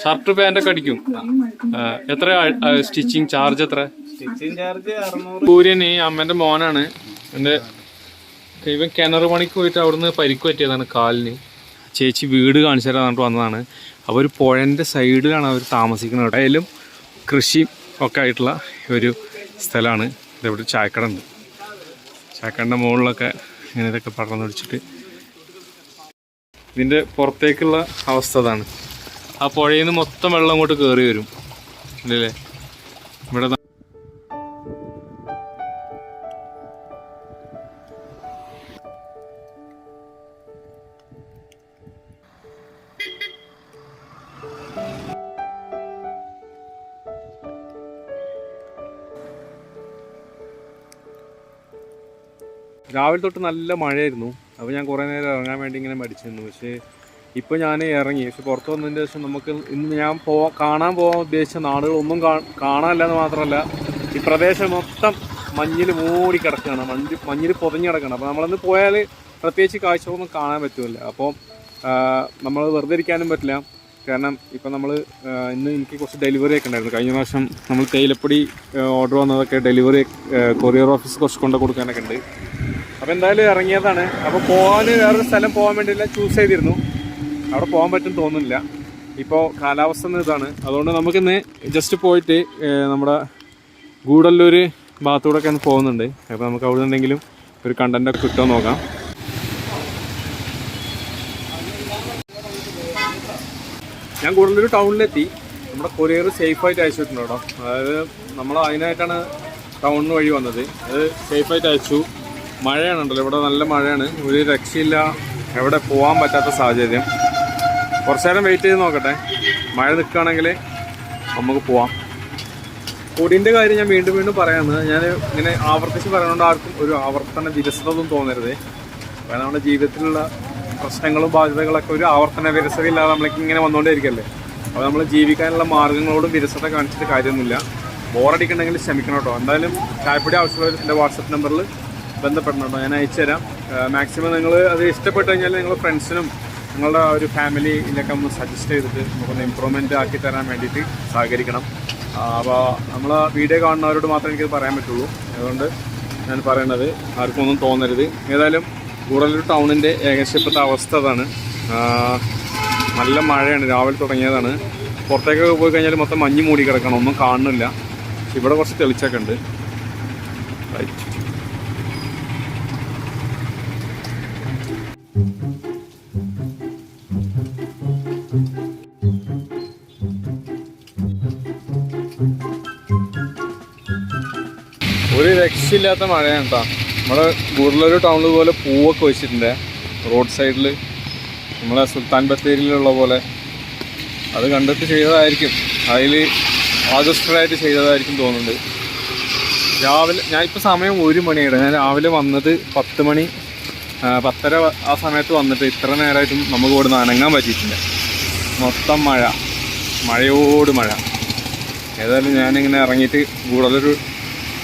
Shirt പാൻ്റൊക്കെ അടിക്കും. എത്ര stitching charge? എത്ര? Stitching charge 600. സൂര്യൻ അമ്മേന്റെ മോനാണ്. എൻ്റെ ഇവൻ കിണർ പണിക്ക് പോയിട്ട് അവിടുന്ന് പരിക്ക് പറ്റിയതാണ് കാലിന്. ചേച്ചി വീട് കാണിച്ചു തരാൻ പറഞ്ഞിട്ട് വന്നതാണ്. അപ്പോൾ ഒരു പുഴൻ്റെ സൈഡിലാണ് അവർ താമസിക്കുന്നത്. എവിടെയായാലും കൃഷി ഒക്കെ ആയിട്ടുള്ള ഒരു സ്ഥലമാണ്. ഇതെവിടെ ചായക്കട ഉണ്ട്. ചായക്കടൻ്റെ മുകളിലൊക്കെ ഇങ്ങനെ ഇതൊക്കെ പടർന്നു പിടിച്ചിട്ട് ഇതിൻ്റെ പുറത്തേക്കുള്ള അവസ്ഥ അതാണ്. ആ പുഴയിൽ നിന്ന് മൊത്തം വെള്ളം അങ്ങോട്ട് കയറി വരും അല്ലേ. ഇവിടെ രാവിലെ തൊട്ട് നല്ല മഴയായിരുന്നു. അപ്പോൾ ഞാൻ കുറേ നേരം ഇറങ്ങാൻ വേണ്ടി ഇങ്ങനെ മടിച്ചിരുന്നു. പക്ഷേ ഇപ്പോൾ ഞാൻ ഇറങ്ങി. പക്ഷെ പുറത്ത് വന്നതിന് ശേഷം നമുക്ക് ഇന്ന് ഞാൻ കാണാൻ പോകാൻ ഉദ്ദേശിച്ച നാടുകളൊന്നും കാണാനില്ല എന്ന് മാത്രമല്ല, ഈ പ്രദേശം മൊത്തം മഞ്ഞിൽ മൂടി കിടക്കുകയാണ്. മഞ്ഞിൽ പൊതിഞ്ഞ് കിടക്കുകയാണ്. അപ്പോൾ നമ്മളന്ന് പോയാൽ പ്രത്യേകിച്ച് കാഴ്ചകളൊന്നും കാണാൻ പറ്റില്ല. അപ്പോൾ നമ്മൾ വെറുതെ ഇരിക്കാനും പറ്റില്ല. കാരണം ഇപ്പം നമ്മൾ ഇന്ന് എനിക്ക് കുറച്ച് ഡെലിവറി ഒക്കെ ഉണ്ടായിരുന്നു. കഴിഞ്ഞ പ്രാവശ്യം നമ്മൾ തേയിലപ്പൊടി ഓർഡർ വന്നതൊക്കെ ഡെലിവറി കൊറിയർ ഓഫീസ് കുറച്ച് കൊണ്ട് കൊടുക്കാനൊക്കെ ഉണ്ട്. അപ്പോൾ എന്തായാലും ഇറങ്ങിയതാണ്. അപ്പോൾ പോകാൻ വേറൊരു സ്ഥലം പോകാൻ വേണ്ടിയില്ല ചൂസ് ചെയ്തിരുന്നു. അവിടെ പോകാൻ പറ്റും തോന്നുന്നില്ല. ഇപ്പോൾ കാലാവസ്ഥ ഇതാണ്. അതുകൊണ്ട് നമുക്കിന്ന് ജസ്റ്റ് പോയിട്ട് നമ്മുടെ ഗൂഡല്ലൂർ ഭാഗത്തൂടെയൊക്കെ ഒന്ന് പോകുന്നുണ്ട്. അപ്പോൾ നമുക്ക് അവിടെ നിന്നെങ്കിലും ഒരു കണ്ടൻറ്റൊക്കെ കിട്ടുമോ നോക്കാം. ഞാൻ ഗൂഡല്ലൂർ ടൗണിലെത്തി. നമ്മുടെ കൊറിയർ സേഫായിട്ട് അയച്ചിട്ടുണ്ട് കേട്ടോ. അതായത് നമ്മൾ അതിനായിട്ടാണ് ടൗണിന് വഴി വന്നത്. അത് സേഫായിട്ട് അയച്ചു. മഴയാണുണ്ടല്ലോ, ഇവിടെ നല്ല മഴയാണ്. ഒരു രക്ഷയില്ല, എവിടെ പോകാൻ പറ്റാത്ത സാഹചര്യം. കുറച്ച് നേരം വെയിറ്റ് ചെയ്ത് നോക്കട്ടെ. മഴ നിൽക്കുകയാണെങ്കിൽ നമുക്ക് പോവാം. പൊടിൻ്റെ കാര്യം ഞാൻ വീണ്ടും വീണ്ടും പറയാമെന്ന് ഞാൻ ഇങ്ങനെ ആവർത്തിച്ച് പറയുന്നതുകൊണ്ട് ആർക്കും ഒരു ആവർത്തന വിരസതയൊന്നും തോന്നരുത്. കാരണം നമ്മുടെ ജീവിതത്തിലുള്ള പ്രശ്നങ്ങളും ബാധ്യതകളൊക്കെ ഒരു ആവർത്തന വിരസത ഇല്ലാതെ നമ്മളേക്ക് ഇങ്ങനെ വന്നുകൊണ്ടേയിരിക്കല്ലേ. അപ്പോൾ നമ്മൾ ജീവിക്കാനുള്ള മാർഗ്ഗങ്ങളോടും വിരസത കാണിച്ചിട്ട് കാര്യമൊന്നുമില്ല. ബോറടിക്കണമെങ്കിൽ ക്ഷമിക്കണം കേട്ടോ. എന്തായാലും ചായപ്പൊടി ആവശ്യമുള്ള എൻ്റെ വാട്സപ്പ് നമ്പറിൽ ബന്ധപ്പെടണം കേട്ടോ. ഞാൻ അയച്ചു തരാം. മാക്സിമം നിങ്ങൾ അത് ഇഷ്ടപ്പെട്ട് കഴിഞ്ഞാൽ നിങ്ങൾ ഫ്രണ്ട്സിനും നിങ്ങളുടെ ഒരു ഫാമിലിയിലൊക്കെ ഒന്ന് സജസ്റ്റ് ചെയ്തിട്ട് നമുക്കൊന്ന് ഇമ്പ്രൂവ്മെൻറ്റ് ആക്കി തരാൻ വേണ്ടിയിട്ട് സഹകരിക്കണം. അപ്പോൾ നമ്മൾ വീഡിയോ കാണുന്നവരോട് മാത്രമേ എനിക്കത് പറയാൻ പറ്റുള്ളൂ. അതുകൊണ്ട് ഞാൻ പറയണത് ആർക്കും ഒന്നും തോന്നരുത്. ഏതായാലും ഗൂഡല്ലൂർ ടൗണിൻ്റെ ഏകദേശം ഇപ്പോഴത്തെ അവസ്ഥ അതാണ്. നല്ല മഴയാണ്, രാവിലെ തുടങ്ങിയതാണ്. പുറത്തേക്കൊക്കെ പോയി കഴിഞ്ഞാൽ മൊത്തം മഞ്ഞ് മൂടി കിടക്കണം, ഒന്നും കാണുന്നില്ല. ഇവിടെ കുറച്ച് തെളിച്ചൊക്കെ ഉണ്ട്. റൈറ്റ്, ഒരു രക്ഷയില്ലാത്ത മഴയാണ് കേട്ടോ. നമ്മുടെ ഗൂഡല്ലൂർ ടൗണിൽ പോലെ പൂവൊക്കെ വെച്ചിട്ടുണ്ട് റോഡ് സൈഡിൽ, നമ്മളെ സുൽത്താൻ ബത്തേരിയിലുള്ള പോലെ. അത് കണ്ടിട്ട് ചെയ്തതായിരിക്കും, അതിൽ ആകർഷകരായിട്ട് ചെയ്തതായിരിക്കും തോന്നുന്നുണ്ട്. രാവിലെ ഞാനിപ്പോൾ സമയം 1 മണിയാണ്. ഞാൻ രാവിലെ വന്നത് 10 മണി 10:30 ആ സമയത്ത് വന്നിട്ട് ഇത്ര നേരമായിട്ടും നമുക്ക് ഇവിടെ നിന്ന് അനങ്ങാൻ പറ്റിയിട്ടില്ല. മൊത്തം മഴയോട് മഴ. ഏതായാലും ഞാനിങ്ങനെ ഇറങ്ങിയിട്ട് ഗൂഡല്ലൂർ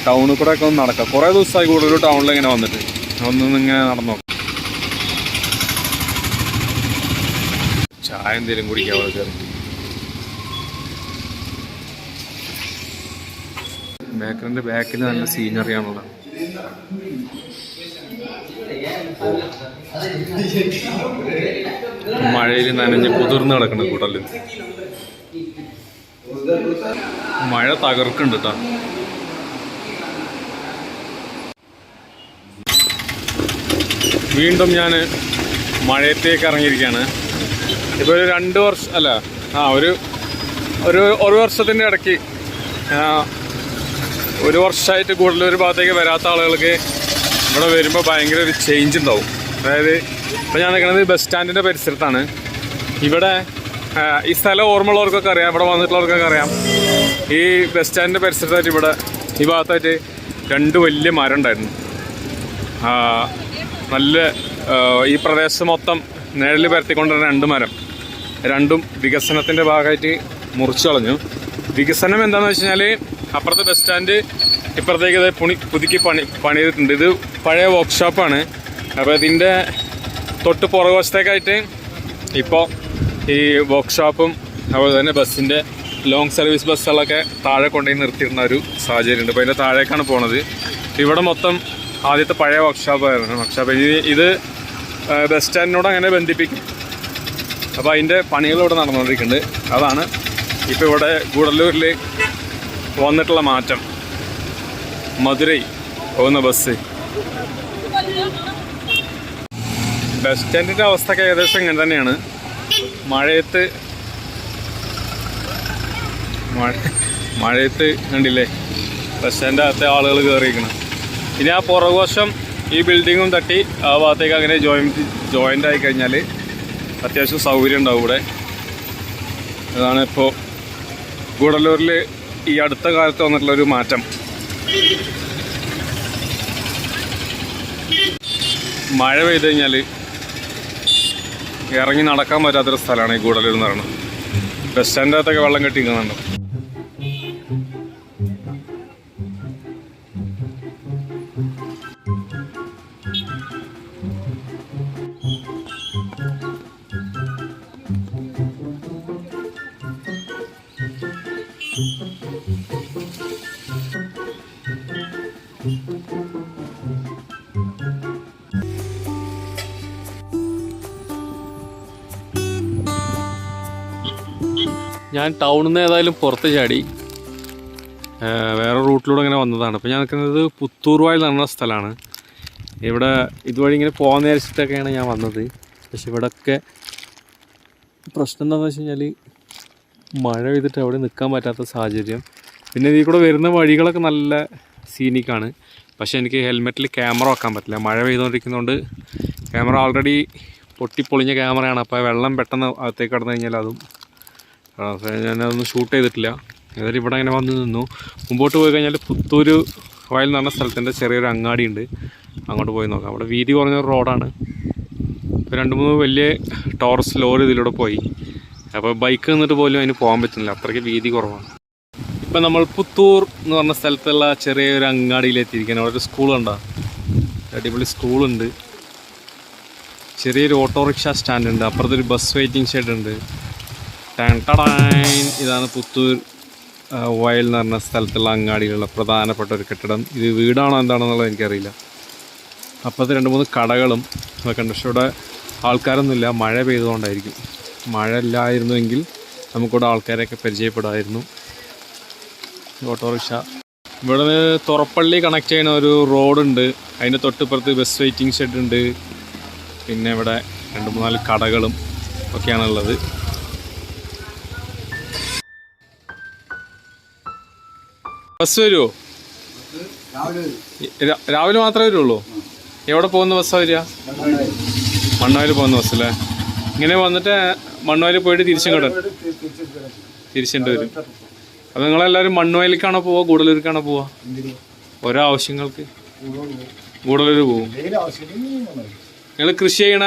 ടൗണിൽ കൂടെ ഒക്കെ ഒന്ന് നടക്കാം. കുറേ ദിവസമായി ഗൂഡല്ലൂർ ടൗണിൽ ഇങ്ങനെ വന്നിട്ട് ഒന്നിങ്ങനെ നടന്നു നോക്കാം. ചായ എന്തെങ്കിലും കുടിക്കാം അവിടെ കയറി. ബേക്കറിൻ്റെ ബാക്കിൽ നല്ല സീനറിയാണുള്ളത്. മഴയിൽ നനഞ്ഞ് കുതിർന്ന് കിടക്കണം കൂട്ടല്. മഴ തകർക്കുന്നുണ്ട് കേട്ടോ. വീണ്ടും ഞാൻ മഴയത്തേക്ക് ഇറങ്ങിയിരിക്കുകയാണ്. ഇപ്പോൾ ഒരു 2 വർഷം അല്ല ഒരു വർഷത്തിൻ്റെ ഇടയ്ക്ക് 1 വർഷമായിട്ട് ഗൂഡല്ലൂർ ഭാഗത്തേക്ക് വരാത്ത ആളുകൾക്ക് ഇവിടെ വരുമ്പോൾ ഭയങ്കര ഒരു ചേഞ്ച് ഉണ്ടാവും. അതായത് ഇപ്പോൾ ഞാൻ നിൽക്കുന്നത് ബസ് സ്റ്റാൻഡിൻ്റെ പരിസരത്താണ്. ഇവിടെ ഈ സ്ഥലം ഓർമ്മയുള്ളവർക്കൊക്കെ അറിയാം, ഇവിടെ വന്നിട്ടുള്ളവർക്കൊക്കെ അറിയാം. ഈ ബസ് സ്റ്റാൻഡിൻ്റെ പരിസരത്തായിട്ട് ഇവിടെ ഈ ഭാഗത്തായിട്ട് 2 വലിയ മരം ഉണ്ടായിരുന്നു. നല്ല ഈ പ്രദേശം മൊത്തം നിഴൽ പരത്തിക്കൊണ്ടിരുന്ന 2 മരം, രണ്ടും വികസനത്തിൻ്റെ ഭാഗമായിട്ട് മുറിച്ചു കളഞ്ഞു. വികസനം എന്താണെന്ന് വെച്ച് കഴിഞ്ഞാൽ അപ്പുറത്തെ ബസ് സ്റ്റാൻഡ് ഇപ്പുറത്തേക്ക് ഇത് പുതുക്കി പണിതിട്ടുണ്ട്. ഇത് പഴയ വർക്ക്ഷോപ്പാണ്. അപ്പോൾ ഇതിൻ്റെ തൊട്ട് പുറകുവശത്തേക്കായിട്ട് ഇപ്പോൾ ഈ വർക്ക്ഷോപ്പും അതുപോലെ തന്നെ ബസ്സിൻ്റെ ലോങ് സർവീസ് ബസ്സുകളൊക്കെ താഴെ കൊണ്ടുപോയി നിർത്തിയിരുന്ന ഒരു സാഹചര്യമുണ്ട്. അപ്പോൾ അതിൻ്റെ താഴേക്കാണ് പോണത്. ഇവിടെ മൊത്തം ആദ്യത്തെ പഴയ വർക്ക്ഷോപ്പായിരുന്നു. വർക്ക്ഷോപ്പ് ഇത് ബസ് സ്റ്റാൻഡിനോട് അങ്ങനെ ബന്ധിപ്പിക്കും. അപ്പോൾ അതിൻ്റെ പണികൾ ഇവിടെ നടന്നുകൊണ്ടിരിക്കുന്നുണ്ട്. അതാണ് ഇപ്പോൾ ഇവിടെ ഗൂഡല്ലൂരിൽ വന്നിട്ടുള്ള മാറ്റം. മധുരൈ പോകുന്ന ബസ്. ബസ് സ്റ്റാൻഡിൻ്റെ അവസ്ഥയൊക്കെ ഏകദേശം ഇങ്ങനെ തന്നെയാണ്. മഴയത്ത് കണ്ടില്ലേ ബസ് സ്റ്റാൻഡിൻ്റെ അകത്തെ ആളുകൾ കയറിയിരിക്കണം. ഇനി ആ പുറകുവശം ഈ ബിൽഡിങ്ങും തട്ടി ആ ഭാഗത്തേക്ക് അങ്ങനെ ജോയിൻ്റ് ആയി കഴിഞ്ഞാൽ അത്യാവശ്യം സൗകര്യം ഉണ്ടാവും ഇവിടെ. അതാണ് ഇപ്പോൾ ഗൂഡല്ലൂരിൽ ഈ അടുത്ത കാലത്ത് വന്നിട്ടുള്ളൊരു മാറ്റം. മഴ പെയ്ത് കഴിഞ്ഞാൽ ഇറങ്ങി നടക്കാൻ പറ്റാത്തൊരു സ്ഥലമാണ് ഈ ഗൂഡല്ലൂർ എന്ന് പറയുന്നത്. ബസ് സ്റ്റാൻഡിൻ്റെ അകത്തൊക്കെ വെള്ളം കെട്ടി നിൽക്കുന്നുണ്ട്. ഞാൻ ടൗണിൽ നിന്ന് ഏതായാലും പുറത്ത് ചാടി വേറെ റൂട്ടിലൂടെ ഇങ്ങനെ വന്നതാണ്. അപ്പോൾ ഞാൻ നിൽക്കുന്നത് പുത്തൂർവായിൽ എന്ന് പറഞ്ഞ സ്ഥലമാണ്. ഇവിടെ ഇതുവഴി ഇങ്ങനെ പോകാൻ നേരിച്ചിട്ടൊക്കെയാണ് ഞാൻ വന്നത്. പക്ഷെ ഇവിടെയൊക്കെ പ്രശ്നം എന്താണെന്ന് വെച്ച് കഴിഞ്ഞാൽ മഴ പെയ്തിട്ട് അവിടെ നിൽക്കാൻ പറ്റാത്ത സാഹചര്യം. പിന്നെ ഇതിൽ കൂടെ വരുന്ന വഴികളൊക്കെ നല്ല സീനിക്കാണ്. പക്ഷേ എനിക്ക് ഹെൽമെറ്റിൽ ക്യാമറ വെക്കാൻ പറ്റില്ല. മഴ പെയ്തുകൊണ്ടിരിക്കുന്നതുകൊണ്ട് ക്യാമറ ഓൾറെഡി പൊട്ടിപ്പൊളിഞ്ഞ ക്യാമറയാണ്. അപ്പോൾ വെള്ളം പെട്ടെന്ന് അകത്തേക്ക് കടന്നു കഴിഞ്ഞാൽ അതും ഞാനതൊന്നും ഷൂട്ട് ചെയ്തിട്ടില്ല. ഏതായാലും ഇവിടെ അങ്ങനെ വന്ന് നിന്നു. മുമ്പോട്ട് പോയി കഴിഞ്ഞാൽ പുത്തൂർ വയൽ എന്ന് പറഞ്ഞ സ്ഥലത്തിൻ്റെ ചെറിയൊരു അങ്ങാടി ഉണ്ട്. അങ്ങോട്ട് പോയി നോക്കാം. അവിടെ വീതി കുറഞ്ഞൊരു റോഡാണ്. ഇപ്പോൾ 2-3 വലിയ ടോറസ് ലോറി ഇതിലൂടെ പോയി. അപ്പോൾ ബൈക്ക് നിന്നിട്ട് പോലും അതിന് പോകാൻ പറ്റുന്നില്ല, അത്രയ്ക്ക് വീതി കുറവാണ്. ഇപ്പം നമ്മൾ പുത്തൂർ എന്ന് പറഞ്ഞ സ്ഥലത്തുള്ള ചെറിയൊരു അങ്ങാടിയിലെത്തിയിരിക്കുകയാണ്. അവിടെ ഒരു സ്കൂളുണ്ടോ, അടിപൊളി സ്കൂളുണ്ട്. ചെറിയൊരു ഓട്ടോറിക്ഷ സ്റ്റാൻഡ് ഉണ്ട്. അപ്പുറത്തൊരു ബസ് വെയിറ്റിംഗ് ഷെഡ് ഉണ്ട്. ഇതാണ് പുത്തൂർ വയൽ എന്ന് പറഞ്ഞ സ്ഥലത്തുള്ള അങ്ങാടിയിലുള്ള പ്രധാനപ്പെട്ട ഒരു കെട്ടിടം. ഇത് വീടാണോ എന്താണെന്നുള്ളത് എനിക്കറിയില്ല. അപ്പുറത്ത് 2-3 കടകളും ഒക്കെ ഉണ്ട്. പക്ഷെ ഇവിടെ ആൾക്കാരൊന്നുമില്ല, മഴ പെയ്തുകൊണ്ടായിരിക്കും. മഴ ഇല്ലായിരുന്നുവെങ്കിൽ നമുക്കിവിടെ ആൾക്കാരെയൊക്കെ പരിചയപ്പെടാമായിരുന്നു. ഓട്ടോറിക്ഷ ഇവിടെ നിന്ന് തുറപ്പള്ളി കണക്ട് ചെയ്യുന്ന ഒരു റോഡുണ്ട്. അതിൻ്റെ തൊട്ടിപ്പുറത്ത് ബസ് വെയിറ്റിംഗ് ഷെഡ് ഉണ്ട്. പിന്നെ ഇവിടെ 2-3 കടകളും ഒക്കെയാണുള്ളത്. ബസ് വരുമോ? രാവിലെ മാത്രമേ വരുള്ളൂ. എവിടെ പോകുന്ന ബസ്സാണ് വരിക? മണ്ണുവയൽ പോകുന്ന ബസ്സല്ലേ? ഇങ്ങനെ വന്നിട്ട് മണ്ണുവയൽ പോയിട്ട് തിരിച്ചുകൊണ്ട് വരും. അപ്പം നിങ്ങളെല്ലാവരും മണ്ണുവയലിലേക്കാണോ പോവുക, ഗൂഡല്ലൂർക്കാണോ പോവുക? ഓരോ ആവശ്യങ്ങൾക്ക് ഗൂഡല്ലൂർ പോവും. നിങ്ങൾ കൃഷി ചെയ്യണ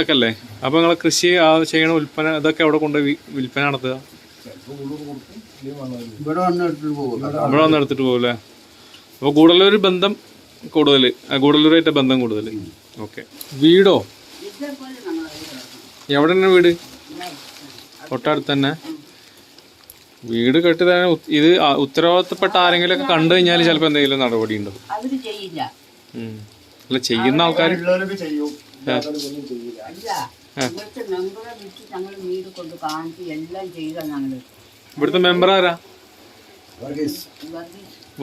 ഒക്കെ അല്ലേ? അപ്പോൾ നിങ്ങൾ കൃഷി ചെയ്യണ ഉൽപ്പന്നം ഇതൊക്കെ അവിടെ കൊണ്ടുപോയി വിൽപ്പന നടത്തുക? ഇവിടെ വന്ന് എടുത്തിട്ട് പോകൂല്ലേ? അപ്പോൾ ഗൂഡല്ലൂർ ബന്ധം കൂടുതൽ, ഗൂഡല്ലൂരായിട്ട് ബന്ധം കൂടുതൽ. ഓക്കെ. വീടോ എവിടെയാണ് വീട്? തൊട്ടടുത്ത് തന്നെ വീട് കെട്ടി തന്നെ. ഇത് ഉത്തരവാദിത്തപ്പെട്ട ആരെങ്കിലും ഒക്കെ കണ്ടു കഴിഞ്ഞാൽ ചിലപ്പോൾ എന്തെങ്കിലും നടപടി ഉണ്ടോ? അല്ല, ചെയ്യുന്ന ആൾക്കാർ ഇവിടുത്തെ മെമ്പർ ആരാ?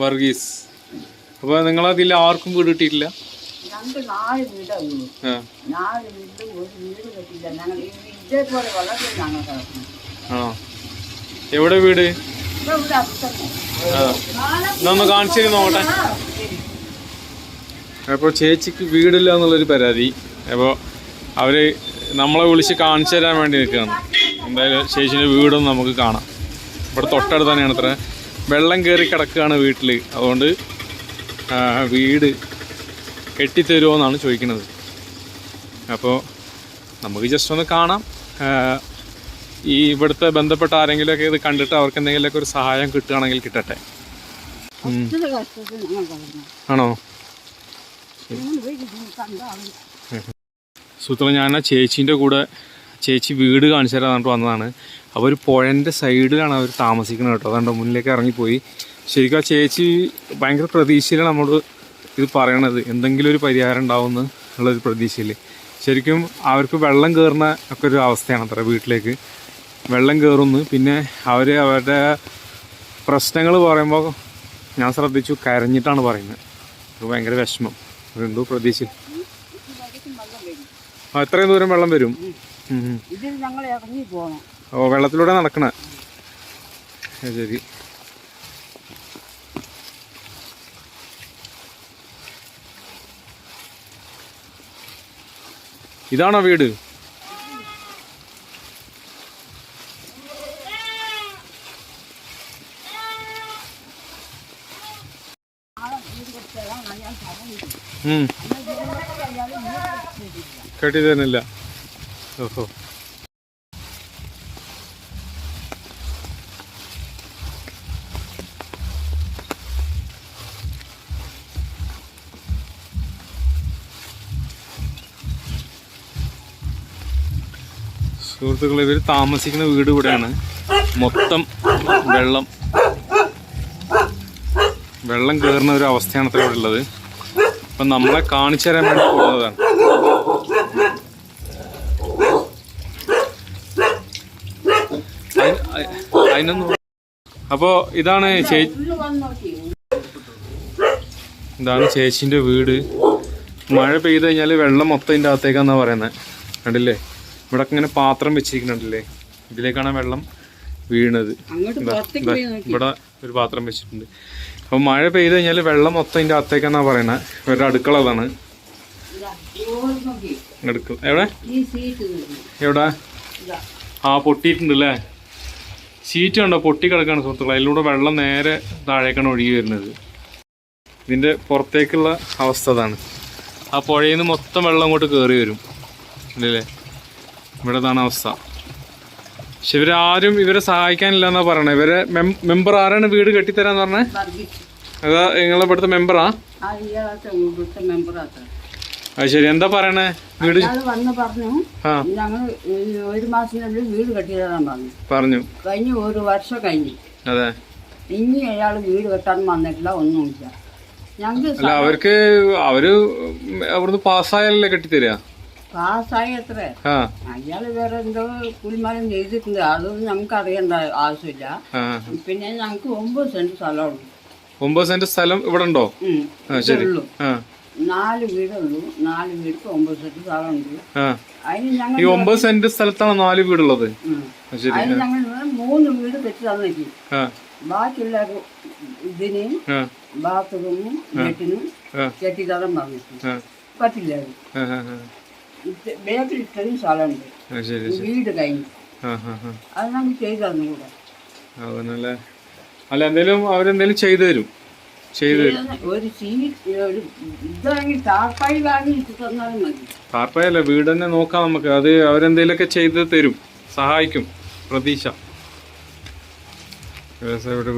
വർഗീസ്. അപ്പോൾ നിങ്ങളതിൽ ആർക്കും വീട് കിട്ടിയിട്ടില്ല? ആണോ? എവിടെ വീട്? ഇതൊന്ന് കാണിച്ചു നോക്കട്ടെ. അപ്പോൾ ചേച്ചിക്ക് വീടില്ല എന്നുള്ളൊരു പരാതി. അപ്പോൾ അവർ നമ്മളെ വിളിച്ച് കാണിച്ചു തരാൻ വേണ്ടി നിൽക്കുകയാണ്. എന്തായാലും ചേച്ചിൻ്റെ വീടൊന്നും നമുക്ക് കാണാം. ഇവിടെ തൊട്ടടുത്ത് തന്നെയാണ്. അത്ര വെള്ളം കയറി കിടക്കുകയാണ് വീട്ടിൽ. അതുകൊണ്ട് വീട് കെട്ടിത്തരുമോ എന്നാണ് ചോദിക്കുന്നത്. അപ്പോൾ നമുക്ക് ജസ്റ്റ് ഒന്ന് കാണാം. ഈ ഇവിടുത്തെ ബന്ധപ്പെട്ട ആരെങ്കിലുമൊക്കെ ഇത് കണ്ടിട്ട് അവർക്ക് എന്തെങ്കിലുമൊക്കെ ഒരു സഹായം കിട്ടുകയാണെങ്കിൽ കിട്ടട്ടെ. ആണോ? സുഹൃത്തുക്കളെ, ഞാൻ ചേച്ചീൻ്റെ കൂടെ ചേച്ചി വീട് കാണിച്ചു തരാൻ പറഞ്ഞിട്ട് വന്നതാണ്. അപ്പോൾ ഒരു പുഴൻ്റെ സൈഡിലാണ് അവർ താമസിക്കുന്നത് കേട്ടോ. അതുകൊണ്ട് മുന്നിലേക്ക് ഇറങ്ങിപ്പോയി. ശരിക്കും ആ ചേച്ചി ഭയങ്കര പ്രതീക്ഷയിലാണ് നമ്മളോട് ഇത് പറയണത്, എന്തെങ്കിലും ഒരു പരിഹാരം ഉണ്ടാവുമെന്ന് ഉള്ളൊരു പ്രതീക്ഷയിൽ. ശരിക്കും അവർക്ക് വെള്ളം കയറുന്ന ഒക്കെ ഒരു അവസ്ഥയാണ് അത്ര. വീട്ടിലേക്ക് വെള്ളം കയറുന്നു. പിന്നെ അവരുടെ പ്രശ്നങ്ങൾ പറയുമ്പോൾ ഞാൻ ശ്രദ്ധിച്ചു കരഞ്ഞിട്ടാണ് പറയുന്നത്. അത് ഭയങ്കര വിഷമം, എന്തോ പ്രതീക്ഷ. എത്രയും ദൂരം വെള്ളം വരും? ഓ, വെള്ളത്തിലൂടെ നടക്കണ. ശരി. ഇതാണോ വീട്? കെട്ടി തരുന്നില്ല. ഓഹോ. സുഹൃത്തുക്കളെ, ഇവർ താമസിക്കുന്ന വീട് ഇവിടെയാണ്. മൊത്തം വെള്ളം കയറുന്ന ഒരു അവസ്ഥയാണ് അത്ര ഇവിടെ ഉള്ളത്. അപ്പം നമ്മളെ കാണിച്ചു തരാൻ വേണ്ടി പോകുന്നതാണ്. അതിനൊന്നും. അപ്പോൾ ഇതാണ് ചേച്ചിൻ്റെ വീട്. മഴ പെയ്ത് കഴിഞ്ഞാൽ വെള്ളം മൊത്തം ഇതിൻ്റെ അകത്തേക്കാന്നാണ് പറയുന്നത്. കണ്ടില്ലേ, ഇവിടെ ഇങ്ങനെ പാത്രം വെച്ചിരിക്കുന്നുണ്ടല്ലേ, ഇതിലേക്കാണ് വെള്ളം വീണത്. ഇവിടെ ഒരു പാത്രം വെച്ചിട്ടുണ്ട്. അപ്പോൾ മഴ പെയ്ത് കഴിഞ്ഞാൽ വെള്ളം മൊത്തം ഇതിൻ്റെ അകത്തേക്കാന്നാണ് പറയുന്നത്. ഇവരുടെ അടുക്കള അതാണ്. അടുക്കള എവിടെ? ആ, പൊട്ടിയിട്ടുണ്ട് അല്ലേ? ഷീറ്റ് കണ്ടോ, പൊട്ടി കിടക്കാണ് സുഹൃത്തുക്കളെ. അതിലൂടെ വെള്ളം നേരെ താഴേക്കാണ് ഒഴുകി വരുന്നത്. ഇതിൻ്റെ പുറത്തേക്കുള്ള അവസ്ഥ അതാണ്. ആ പുഴയിൽ നിന്ന് മൊത്തം വെള്ളം അങ്ങോട്ട് കയറി വരും അല്ലേ. ഇവിടെ ഇതാണ് അവസ്ഥ. പക്ഷെ ഇവരാരും ഇവരെ സഹായിക്കാനില്ല എന്നാ പറയണേ. ഇവരെ മെമ്പർ ആരാണ് വീട് കെട്ടിത്തരാന്ന് പറഞ്ഞേ? അതാ നിങ്ങളെ ഇവിടുത്തെ മെമ്പറാ? അത് ശരി. എന്താ പറയണേ? വീട് ഒരു മാസത്തിനുള്ളിൽ വീട് കെട്ടിത്തരാൻ പറഞ്ഞു. കഴിഞ്ഞ് ഒരു വർഷം കഴിഞ്ഞു. അതെ. ഇനി അയാൾ വീട് കെട്ടാൻ വന്നിട്ടില്ല, ഒന്നുമില്ല. അല്ല, അവര് അവിടുന്ന് പാസ്സായാലല്ലേ കെട്ടിത്തരാ? പാസ്സായി എത്ര? അയാള് വേറെ എന്തോ കുടിമാനം ചെയ്തിട്ടുണ്ട്, അതൊന്നും നമുക്ക് അറിയേണ്ട ആവശ്യമില്ല. പിന്നെ ഞങ്ങക്ക് 9 സെന്റ് സ്ഥലമുള്ളൂ. 9 സെന്റ് സ്ഥലം ഇവിടെ ഉണ്ടോ? ഉള്ളൂ. 4 വീടുള്ളൂ. 4 വീടിക്ക് 9 സെന്റ് സ്ഥലമുണ്ട്. അതിന് ഞങ്ങൾ 9 സെന്റ് സ്ഥലത്താണ് 4 വീടുള്ളത്. അതിന് ഞങ്ങൾ 3 വീട് വെച്ച് തന്നേക്കും. ബാക്കിയുള്ള ഇതിന് ബാത്റൂമും വീട്ടിനും കെട്ടിത്തരം പറഞ്ഞിട്ട് പറ്റില്ലായിരുന്നു. ബേക്കിൽ ഇത്രയും സ്ഥലമുണ്ട്, വീട് കഴിഞ്ഞു. അത് നമുക്ക് ചെയ്തു തന്നുകൂടാ? അല്ല, അവരെന്തേലും ചെയ്തു തരും. ഒരു സീറ്റ് ഇതാണെങ്കിൽ ടാർപ്പായി വാങ്ങി തന്നാലും മതി. ടാർപ്പായല്ല, വീട് തന്നെ നോക്കാം നമുക്ക്. അത് അവരെന്തേലൊക്കെ ചെയ്ത് തരും, സഹായിക്കും. പ്രതീക്ഷ.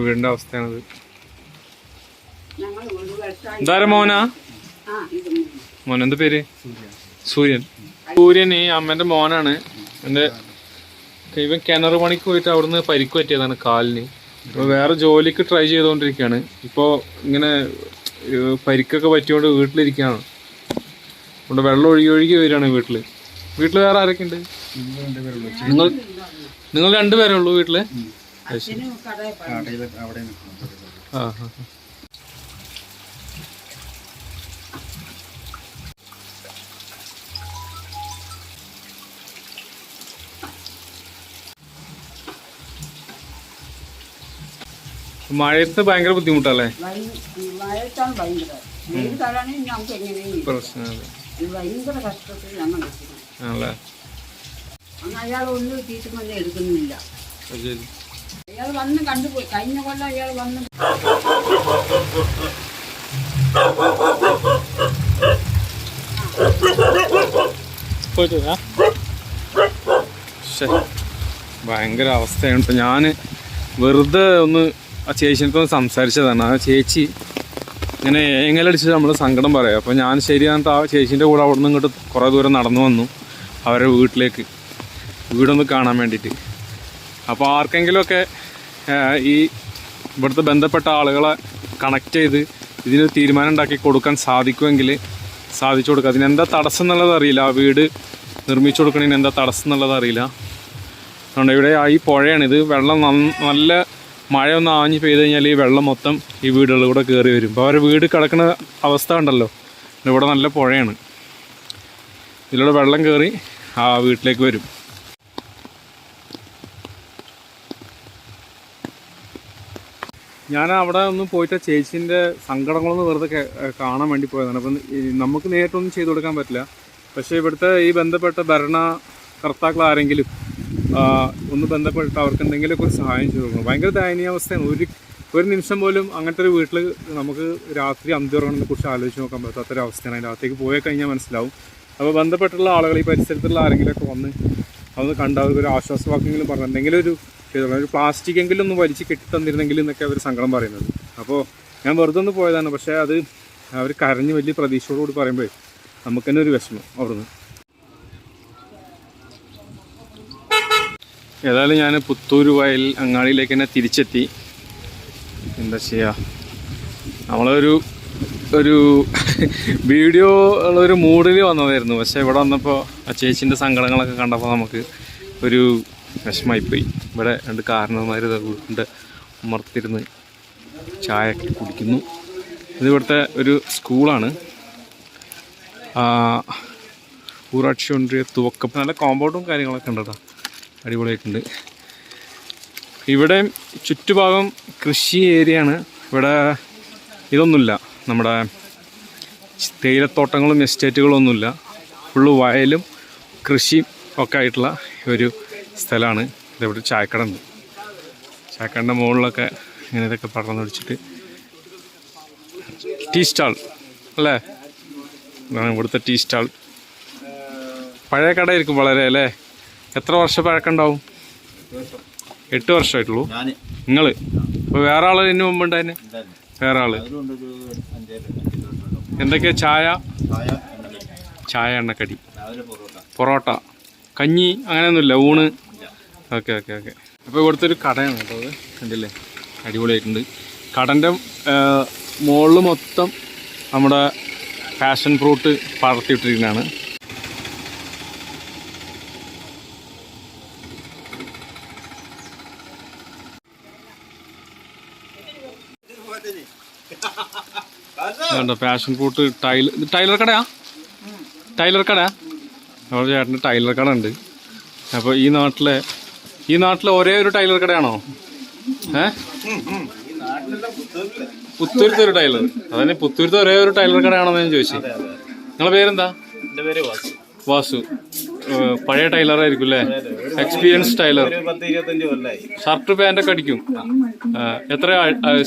വീടിന്റെ അവസ്ഥയാണത്. ഇതാരാ മോനാ? മോൻ എന്ത് പേര്? സൂര്യൻ. സൂര്യൻ ഈ അമ്മേന്റെ മോനാണ്. ഇവൻ കിണർ പണിക്ക് പോയിട്ട് അവിടുന്ന് പരിക്ക് പറ്റിയതാണ് കാലിന്. അപ്പോൾ വേറെ ജോലിക്ക് ട്രൈ ചെയ്തുകൊണ്ടിരിക്കുകയാണ്. ഇപ്പോൾ ഇങ്ങനെ പരിക്കൊക്കെ പറ്റിയോണ്ട് വീട്ടിലിരിക്കുകയാണ്. അതുകൊണ്ട് വെള്ളം ഒഴുകി വരികയാണ് വീട്ടിൽ. വേറെ ആരൊക്കെ ഉണ്ട്? നിങ്ങൾ 2 പേരേ ഉള്ളൂ വീട്ടില്? ആ. മഴയത്ത് ഭയങ്കര ബുദ്ധിമുട്ടല്ലേ? മഴയത്താണ് ഭയങ്കര കഷ്ടത്തിൽ ഞങ്ങൾ അയാൾ ഒന്നും ട്രീറ്റ്മെന്റ് എടുക്കുന്നില്ല. അയാൾ വന്ന് കണ്ടുപോയി. കഴിഞ്ഞ കൊല്ലം അയാൾ വന്ന് ഭയങ്കര അവസ്ഥയാണ്. ഇപ്പം ഞാൻ വെറുതെ ഒന്ന് ആ ചേച്ചിനൊക്കെ സംസാരിച്ചതാണ്. ആ ചേച്ചി ഇങ്ങനെ ഏങ്ങലടിച്ച് നമ്മൾ സങ്കടം പറയാം. അപ്പോൾ ഞാൻ ശരിയാണെന്ന് ആ ചേച്ചീൻ്റെ കൂടെ അവിടെ നിന്ന് ഇങ്ങോട്ട് കുറേ ദൂരം നടന്നു വന്നു അവരുടെ വീട്ടിലേക്ക്, വീടൊന്ന് കാണാൻ വേണ്ടിയിട്ട്. അപ്പോൾ ആർക്കെങ്കിലുമൊക്കെ ഈ ഇവിടുത്തെ ബന്ധപ്പെട്ട ആളുകളെ കണക്ട് ചെയ്ത് ഇതിന് തീരുമാനം ഉണ്ടാക്കി കൊടുക്കാൻ സാധിക്കുമെങ്കിൽ സാധിച്ചു കൊടുക്കുക. അതിനെന്താ തടസ്സം എന്നുള്ളത് അറിയില്ല, ആ വീട് നിർമ്മിച്ചു കൊടുക്കണതിന് എന്താ തടസ്സം എന്നുള്ളത് അറിയില്ല. അതുകൊണ്ട് ഇവിടെ ഈ പുഴയാണിത്. വെള്ളം നല്ല മഴ ഒന്ന് ആഞ്ഞ് പെയ്ത് കഴിഞ്ഞാൽ ഈ വെള്ളം മൊത്തം ഈ വീടുകളിലൂടെ കയറി വരും. അപ്പോൾ അവരുടെ വീട് കിടക്കുന്ന അവസ്ഥ ഉണ്ടല്ലോ, ഇവിടെ നല്ല പുഴയാണ്, ഇതിലൂടെ വെള്ളം കയറി ആ വീട്ടിലേക്ക് വരും. ഞാൻ അവിടെ ഒന്ന് പോയിട്ട് ചേച്ചീൻ്റെ സങ്കടങ്ങളൊന്ന് വെറുതെ കാണാൻ വേണ്ടി പോയതാണ്. അപ്പം നമുക്ക് നേരിട്ടൊന്നും ചെയ്തു കൊടുക്കാൻ പറ്റില്ല. പക്ഷേ ഇവിടുത്തെ ഈ ബന്ധപ്പെട്ട ഭരണകർത്താക്കൾ ആരെങ്കിലും ഒന്ന് ബന്ധപ്പെട്ട് അവർക്ക് എന്തെങ്കിലുമൊക്കെ ഒരു സഹായം ചെയ്തു കൊടുക്കണം. ഭയങ്കര ദയനീയാവസ്ഥയാണ്. ഒരു നിമിഷം പോലും അങ്ങനത്തെ ഒരു വീട്ടിൽ നമുക്ക് രാത്രി അന്ത്യറങ്ങണതിനെ കുറിച്ച് ആലോചിച്ച് നോക്കാൻ പറ്റാത്തൊരു അവസ്ഥയാണ്. അതിൻ്റെ അകത്തേക്ക് പോയി കഴിഞ്ഞാൽ മനസ്സിലാവും. അപ്പോൾ ബന്ധപ്പെട്ടുള്ള ആളുകൾ ഈ പരിസരത്തുള്ള ആരെങ്കിലുമൊക്കെ വന്ന് അതൊന്ന് കണ്ട് അവർക്കൊരു ആശ്വാസവാക്കെങ്കിലും പറഞ്ഞു എന്തെങ്കിലും ഒരു പ്ലാസ്റ്റിക് എങ്കിലും ഒന്ന് വലിച്ച് കെട്ടിത്തന്നിരുന്നെങ്കിലും എന്നൊക്കെ അവർ സങ്കടം പറയുന്നത്. അപ്പോൾ ഞാൻ വെറുതെ ഒന്ന് പോയതാണ്. പക്ഷേ അത് അവർ കരഞ്ഞ് വലിയ പ്രതീക്ഷയോടുകൂടി പറയുമ്പോൾ നമുക്ക് തന്നെ ഒരു വിഷമം അവിടുന്ന്. ഏതായാലും ഞാൻ പുത്തൂർ വയൽ അങ്ങാടിയിലേക്ക് തന്നെ തിരിച്ചെത്തി. എന്താ ചെയ്യുക, നമ്മളൊരു വീഡിയോ ഉള്ളൊരു മൂഡിൽ വന്നതായിരുന്നു. പക്ഷേ ഇവിടെ വന്നപ്പോൾ ആ ചേച്ചീൻ്റെ സങ്കടങ്ങളൊക്കെ കണ്ടപ്പോൾ നമുക്ക് ഒരു വിഷമമായിപ്പോയി. ഇവിടെ 2 കാരണവന്മാർ വീട്ടിൻ്റെ ഉമ്മർത്തിരുന്ന് ചായ കുടിക്കുന്നു. ഇത് ഇവിടുത്തെ ഒരു സ്കൂളാണ്, ഊരാക്ഷി ഒൻറിയ തുവക്കം. നല്ല കോമ്പൗണ്ടും കാര്യങ്ങളൊക്കെ ഉണ്ട് കേട്ടോ, അടിപൊളിയായിട്ടുണ്ട്. ഇവിടെ ചുറ്റുഭാഗം കൃഷി ഏരിയയാണ്. ഇവിടെ ഇതൊന്നുമില്ല, നമ്മുടെ തേയിലത്തോട്ടങ്ങളും എസ്റ്റേറ്റുകളും ഒന്നുമില്ല. ഫുള്ള് വയലും കൃഷിയും ഒക്കെ ആയിട്ടുള്ള ഒരു സ്ഥലമാണ്. ഇതവിടെ ചായക്കട ഉണ്ട്. ചായക്കടൻ്റെ മുകളിലൊക്കെ ഇങ്ങനെ ഇതൊക്കെ പടർന്നു പിടിച്ചിട്ട് ടീ സ്റ്റാൾ അല്ലേ, ഇതാണ് ഇവിടുത്തെ ടീ സ്റ്റാൾ. പഴയ കടയായിരിക്കും വളരെ അല്ലേ. എത്ര വർഷം പഴക്കമുണ്ടാവും? 8 വർഷമായിട്ടുള്ളൂ നിങ്ങൾ? അപ്പോൾ വേറെ ആൾ ഇതിന് മുമ്പ് ഉണ്ടായിരുന്നു? വേറെ ആള് എന്തൊക്കെയാ? ചായ, എണ്ണക്കടി, പൊറോട്ട, കഞ്ഞി, അങ്ങനെയൊന്നുമില്ല, ഊണ്. ഓക്കെ. അപ്പോൾ ഇവിടുത്തെ ഒരു കടയാണ് കേട്ടോ, അത് കണ്ടില്ലേ, അടിപൊളിയായിട്ടുണ്ട്. കടൻ്റെ മുകളിൽ മൊത്തം നമ്മുടെ പാഷൻ ഫ്രൂട്ട് പടർത്തിയിട്ടിരിക്കുന്നതാണ്. പാഷൻ ഫ്രൂട്ട് ടൈലർ കടയാ? അവിടെ ചേട്ടൻ്റെ ടൈലർ കട ഉണ്ട്. അപ്പോൾ ഈ നാട്ടിലെ ഒരേ ഒരു ടൈലർ കടയാണോ? പുത്തൂരത്തെ ഒരു ടൈലർ, അതന്നെ പുത്തൂരത്തെ ഒരേ ഒരു ടൈലർ കടയാണോ എന്ന് ഞാൻ ചോദിച്ചു. നിങ്ങളെ പേരെന്താ? എൻ്റെ പേര് വാസു. പഴയ ടൈലർ ആയിരിക്കും അല്ലേ? Experience Taylor. 10-25 കൊല്ലായി. ഷർട്ട് പാൻ്റൊക്കെ അടിക്കും. എത്ര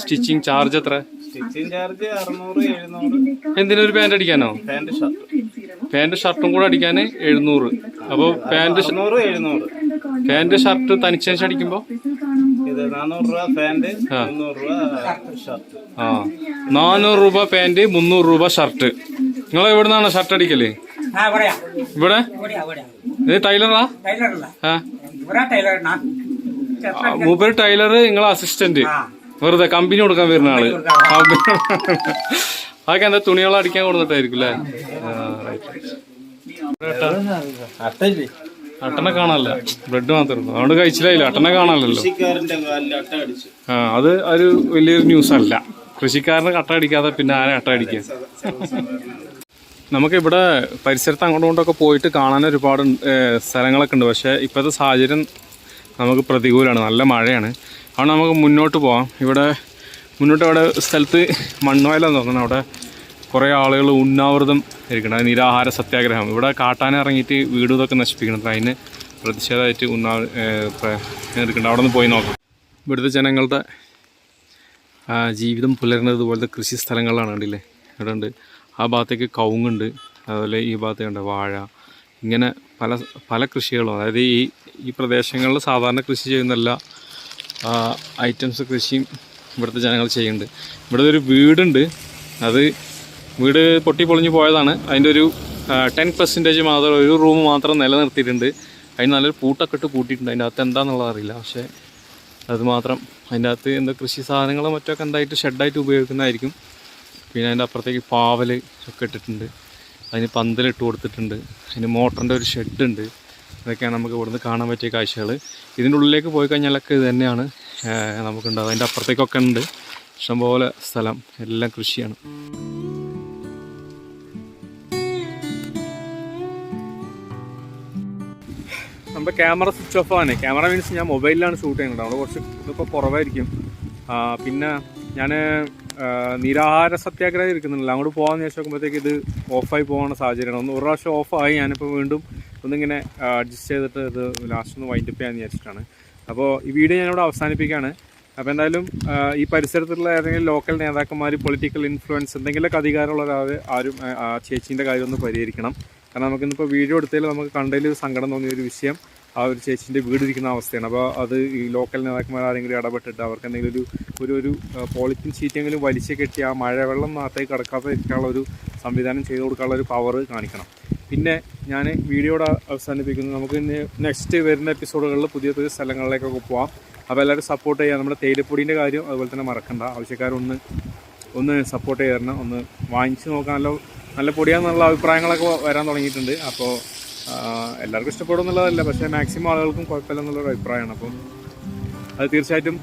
സ്റ്റിച്ചിങ് ചാർജ്? എത്ര സ്റ്റിച്ചിങ് ചാർജ്? 600-700. എന്തിനൊരു പാൻ്റ് അടിക്കാനോ? പാൻ്റ് ഷർട്ടും കൂടെ അടിക്കാൻ 700. അപ്പോൾ പാൻ്റ് ഷർട്ട് തനിച്ചനുസരിച്ച് അടിക്കുമ്പോൾ 400 രൂപ പാൻ്റ്, 300 രൂപ ഷർട്ട്. 400 രൂപ പാൻ്റ്, 300 രൂപ ഷർട്ട്. നിങ്ങൾ എവിടെ നിന്നാണ് ഷർട്ട് അടിക്കല്? ഇവിടെ? ഇത് ടൈലറാ? മൂപ്പര് ടൈലർ, നിങ്ങൾ അസിസ്റ്റന്റ്, വെറുതെ കമ്പനി കൊടുക്കാൻ വരുന്ന ആള്. അതൊക്കെ എന്താ തുണികൾ അടിക്കാൻ കൊടുത്തിട്ടായിരിക്കും അല്ലേ? അട്ടനെ കാണാനല്ല, ബ്രെഡ് മാത്രം. അതുകൊണ്ട് കഴിച്ചില്ലായില്ല, അട്ടനെ കാണാനല്ലോ. അത് ഒരു വലിയൊരു ന്യൂസ് അല്ല. കൃഷിക്കാരന് കട്ട അടിക്കാതെ പിന്നെ ആരെ അട്ട അടിക്കുക? നമുക്കിവിടെ പരിസരത്ത് അങ്ങോട്ടും ഇങ്ങോട്ടൊക്കെ പോയിട്ട് കാണാൻ ഒരുപാട് സ്ഥലങ്ങളൊക്കെ ഉണ്ട്. പക്ഷേ ഇപ്പോഴത്തെ സാഹചര്യം നമുക്ക് പ്രതികൂലമാണ്, നല്ല മഴയാണ്. അതുകൊണ്ട് നമുക്ക് മുന്നോട്ട് പോകാം. ഇവിടെ സ്ഥലത്ത് മണ്ണുവയലെന്ന് തോന്നുന്നു, അവിടെ കുറേ ആളുകൾ ഉണ്ണാവൃതം ഇരിക്കണം, നിരാഹാര സത്യാഗ്രഹം. ഇവിടെ കാട്ടാൻ ഇറങ്ങിയിട്ട് വീടും ഇതൊക്കെ നശിപ്പിക്കണം. അതിന് പ്രതിഷേധമായിട്ട് ഇരിക്കുന്നുണ്ട്. അവിടെ നിന്ന് പോയി നോക്കാം. ഇവിടുത്തെ ജനങ്ങളുടെ ജീവിതം പുലരുന്നത് പോലത്തെ കൃഷി സ്ഥലങ്ങളാണ്. കണ്ടില്ലേ, ഇവിടെ ഉണ്ട്. ആ ഭാഗത്തേക്ക് കവുങ്ങുണ്ട്, അതുപോലെ ഈ ഭാഗത്തേക്കുണ്ട് വാഴ. ഇങ്ങനെ പല കൃഷികളും, അതായത് ഈ പ്രദേശങ്ങളിൽ സാധാരണ കൃഷി ചെയ്യുന്ന എല്ലാ ഐറ്റംസ് കൃഷിയും ഇവിടുത്തെ ജനങ്ങൾ ചെയ്യുന്നുണ്ട്. ഇവിടെ ഒരു വീടുണ്ട്, അത് വീട് പൊട്ടി പൊളിഞ്ഞു പോയതാണ്. അതിൻ്റെ ഒരു 10% മാത്രം, ഒരു റൂം മാത്രം നിലനിർത്തിയിട്ടുണ്ട്. അതിന് നല്ലൊരു പൂട്ടൊക്കെ ഇട്ട് പൂട്ടിയിട്ടുണ്ട്. അതിൻ്റെ അകത്ത് എന്താണെന്നുള്ളത് അറിയില്ല. പക്ഷേ അത് മാത്രം അതിൻ്റെ അകത്ത് എന്താ കൃഷി സാധനങ്ങളോ മറ്റൊക്കെ എന്തായിട്ട് ഷെഡായിട്ട് ഉപയോഗിക്കുന്നതായിരിക്കും. പിന്നെ അതിൻ്റെ അപ്പുറത്തേക്ക് പാവൽ ഒക്കെ ഇട്ടിട്ടുണ്ട്. അതിന് പന്തലിട്ട് കൊടുത്തിട്ടുണ്ട്. അതിന് മോട്ടറിൻ്റെ ഒരു ഷെഡുണ്ട്. ഇതൊക്കെയാണ് നമുക്ക് ഇവിടുന്ന് കാണാൻ പറ്റിയ കാഴ്ചകൾ. ഇതിൻ്റെ ഉള്ളിലേക്ക് പോയി കഴിഞ്ഞാലൊക്കെ ഇത് തന്നെയാണ് നമുക്കുണ്ടാകും. അതിൻ്റെ അപ്പുറത്തേക്കൊക്കെ ഉണ്ട് ഇഷ്ടംപോലെ സ്ഥലം, എല്ലാം കൃഷിയാണ്. നമ്മുടെ ക്യാമറ സ്വിച്ച് ഓഫ് ആണ്. ക്യാമറ മീൻസ് ഞാൻ മൊബൈലിലാണ് ഷൂട്ട് ചെയ്യുന്നത്. അവിടെ കുറച്ച് ഇതിപ്പോൾ കുറവായിരിക്കും. പിന്നെ ഞാൻ നിരാഹാര സത്യാഗ്രഹം ഇരിക്കുന്നില്ല. അങ്ങോട്ട് പോകാമെന്ന് ചോദിച്ചു നോക്കുമ്പോഴത്തേക്ക് ഇത് ഓഫായി പോകാനുള്ള സാഹചര്യമാണ്. ഒരു പ്രാവശ്യം ഓഫായി. ഞാനിപ്പോൾ വീണ്ടും ഒന്നിങ്ങനെ അഡ്ജസ്റ്റ് ചെയ്തിട്ട് ഇത് ലാസ്റ്റ് ഒന്ന് വൈൻഡപ്പ് ചെയ്യാമെന്ന് വിചാരിച്ചിട്ടാണ്. അപ്പോൾ ഈ വീഡിയോ ഞാനിവിടെ അവസാനിപ്പിക്കുകയാണ്. അപ്പോൾ എന്തായാലും ഈ പരിസരത്തുള്ള ഏതെങ്കിലും ലോക്കൽ നേതാക്കന്മാർ, പൊളിറ്റിക്കൽ ഇൻഫ്ലുവൻസ്, എന്തെങ്കിലുമൊക്കെ അധികാരമുള്ള ഒരാൾ ആരും ചേച്ചീൻ്റെ കാര്യം ഒന്ന് പരിഹരിക്കണം. കാരണം നമുക്കിന്നിപ്പോൾ വീഡിയോ എടുത്തതിൽ നമുക്ക് കണ്ടതിൽ ഒരു സങ്കടം തോന്നിയ ഒരു വിഷയം ആ ഒരു ചേച്ചീൻ്റെ വീടിരിക്കുന്ന അവസ്ഥയാണ്. അപ്പോൾ അത് ഈ ലോക്കൽ നേതാക്കന്മാർ ആരെങ്കിലും ഇടപെട്ടിട്ട് അവർക്ക് എന്തെങ്കിലും ഒരു പോളിത്തീൻ ഷീറ്റെങ്കിലും വലിച്ചു കെട്ടി ആ മഴവെള്ളം നാട്ടേക്ക് കടക്കാതെ ഇരിക്കാനുള്ള ഒരു സംവിധാനം ചെയ്ത് കൊടുക്കാനുള്ള ഒരു പവർ കാണിക്കണം. പിന്നെ ഞാൻ വീഡിയോയുടെ അവസാനിപ്പിക്കുന്നു. നമുക്ക് നെക്സ്റ്റ് വരുന്ന എപ്പിസോഡുകളിൽ പുതിയ പുതിയ സ്ഥലങ്ങളിലേക്കൊക്കെ പോകാം. അപ്പോൾ എല്ലാവരും സപ്പോർട്ട് ചെയ്യുക. നമ്മുടെ തേയിലപ്പൊടീൻ്റെ കാര്യം അതുപോലെ തന്നെ മറക്കണ്ട. ആവശ്യക്കാരൊന്ന് സപ്പോർട്ട് ചെയ്ത് തരണം. ഒന്ന് വാങ്ങിച്ച് നോക്കാൻ നല്ല പൊടിയാന്നുള്ള അഭിപ്രായങ്ങളൊക്കെ വരാൻ തുടങ്ങിയിട്ടുണ്ട്. അപ്പോൾ എല്ലാവർക്കും ഇഷ്ടപ്പെടുമെന്നുള്ളതല്ല, പക്ഷേ മാക്സിമം ആളുകൾക്കും കുഴപ്പമില്ല എന്നുള്ളൊരു അഭിപ്രായമാണ്. അപ്പം അത് തീർച്ചയായിട്ടും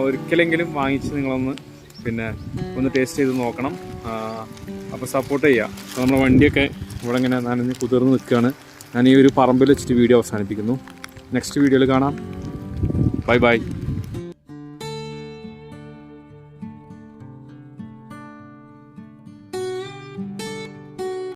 ഒരിക്കലെങ്കിലും വാങ്ങിച്ച് നിങ്ങളൊന്ന് ഒന്ന് ടേസ്റ്റ് ചെയ്ത് നോക്കണം. അപ്പോൾ സപ്പോർട്ട് ചെയ്യുക. അപ്പോൾ നമ്മുടെ വണ്ടിയൊക്കെ ഇവിടെ ഇങ്ങനെ നനഞ്ഞ് കുതിർന്ന് നിൽക്കുകയാണ്. ഞാൻ ഈ ഒരു പറമ്പിൽ വെച്ചിട്ട് വീഡിയോ അവസാനിപ്പിക്കുന്നു. നെക്സ്റ്റ് വീഡിയോയിൽ കാണാം. Bye bye.